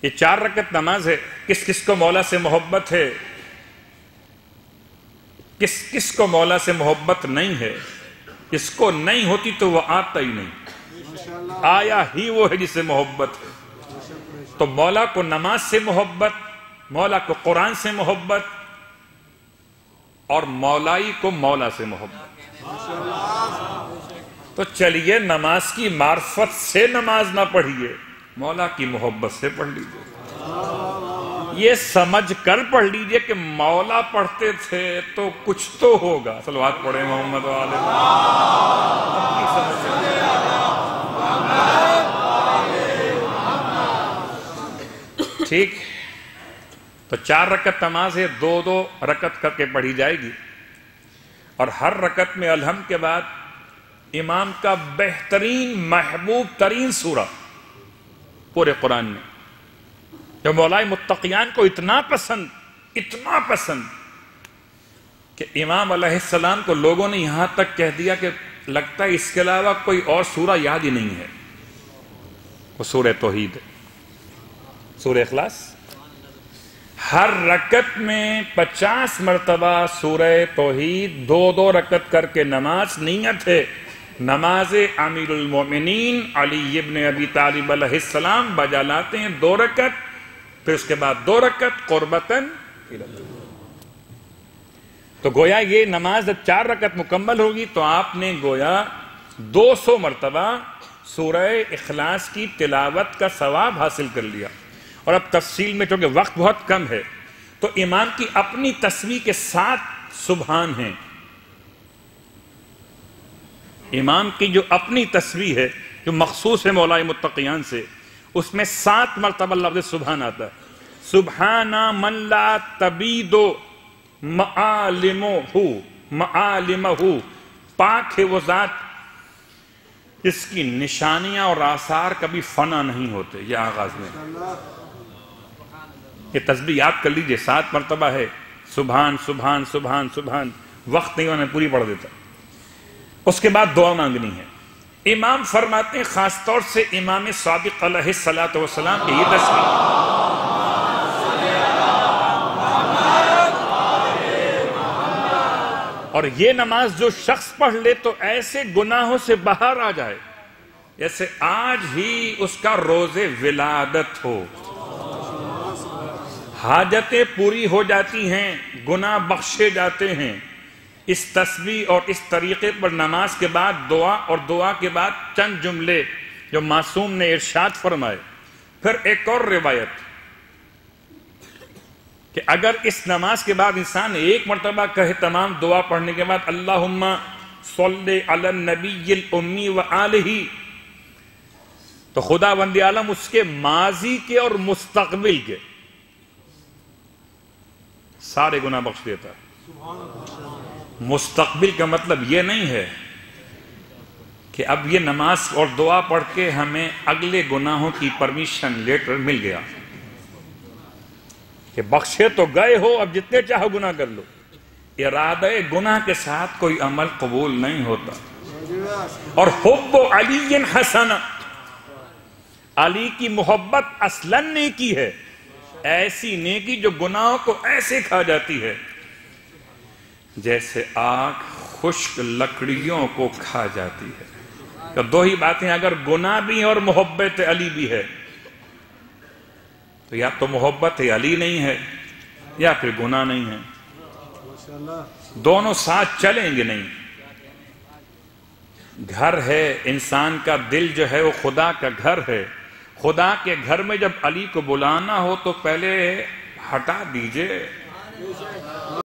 یہ 4 رکعت نماز ہے. کس کس کو مولا سے محبت ہے؟ کس کس کو مولا سے محبت نہیں ہے؟ اس کو نہیں ہوتی تو وہ آتا ہی نہیں. آیا ہی وہ ہے جسے محبت ہے. تو مولا کو نماز سے محبت، مولا کو قرآن سے محبت، اور مولائی کو مولا سے محبت. تو چلیے نماز کی معرفت سے نماز نہ پڑھیے، مولا کی محبت سے پڑھ لیجیے. یہ سمجھ کر پڑھ لیجئے کہ مولا پڑھتے تھے تو کچھ تو ہوگا. صلوات پڑھیں محمد والے. ٹھیک. تو 4 رکعت نماز ہے، 2 رکعت کر کے پڑھی جائے گی، اور ہر رکعت میں الحمد کے بعد امام کا بہترین محبوب ترین سورہ پورے قرآن میں، جو مولائے متقیان کو اتنا پسند کہ امام علیہ السلام کو لوگوں نے یہاں تک کہہ دیا کہ لگتا ہے اس کے علاوہ کوئی اور سورہ یاد ہی نہیں ہے. وہ سورہ توحید ہے، سورہ اخلاص. ہر رکعت میں 50 مرتبہ سورہ توحید، 2 رکعت کر کے نماز. نیت ہے نماز امیر المومنین علی ابن ابی طالب علیہ السلام بجا لاتے ہیں 2 رکعت، پھر اس کے بعد 2 رکعت قربتاً. تو گویا یہ نماز جب 4 رکعت مکمل ہوگی تو آپ نے گویا 200 مرتبہ سورہ اخلاص کی تلاوت کا ثواب حاصل کر لیا. اور اب تفصیل میں چونکہ وقت بہت کم ہے تو امام کی اپنی تسبیح کے 7 سبحان ہیں. امام کی جو اپنی تسبیح ہے جو مخصوص ہے مولائے متقیان سے، اس میں 7 مرتبہ لفظ سبحان آتا ہے. سبحان من لا تبید معالمہ، پاک ہے وہ ذات جس کی نشانیاں اور آثار کبھی فنا نہیں ہوتے. یہ آغاز میں یہ تسبیح یاد کر لیجئے، 7 مرتبہ ہے. سبحان سبحان سبحان سبحان. وقت نہیں ہونے پوری پڑھ دیتا. اس کے بعد دعا مانگنی ہے. امام فرماتے ہیں خاص طور سے امام صادق علیہ السلام کی یہ تسبیح اور یہ نماز جو شخص پڑھ لے تو ایسے گناہوں سے باہر آ جائے جیسے آج ہی اس کا روز ولادت ہو. حاجتیں پوری ہو جاتی ہیں، گناہ بخشے جاتے ہیں. اس تسبیح اور اس طریقے پر نماز کے بعد دعا، اور دعا کے بعد چند جملے جو معصوم نے ارشاد فرمائے. پھر ایک اور روایت کہ اگر اس نماز کے بعد انسان 1 مرتبہ کہے تمام دعا پڑھنے کے بعد اللہم صلی علی النبی الامی وآلہ، تو خدا بند عالم اس کے ماضی کے اور مستقبل کے سارے گناہ بخش دیتا ہے. مستقبل کا مطلب یہ نہیں ہے کہ اب یہ نماز اور دعا پڑھ کے ہمیں اگلے گناہوں کی پرمیشن لیٹر مل گیا کہ بخشے تو گئے ہو، اب جتنے چاہو گناہ کر لو. ارادہ گناہ کے ساتھ کوئی عمل قبول نہیں ہوتا. اور حب علی حسن، علی کی محبت اصلاً نیکی ہے، ایسی نیکی جو گناہوں کو ایسے کھا جاتی ہے جیسے آگ خشک لکڑیوں کو کھا جاتی ہے. تو 2 ہی باتیں، اگر گناہ بھی اور محبت علی بھی ہے تو یا تو محبت علی نہیں ہے یا پھر گناہ نہیں ہے. دونوں ساتھ چلیں گے نہیں. گھر ہے انسان کا، دل جو ہے وہ خدا کا گھر ہے. خدا کے گھر میں جب علی کو بلانا ہو تو پہلے ہٹا دیجئے.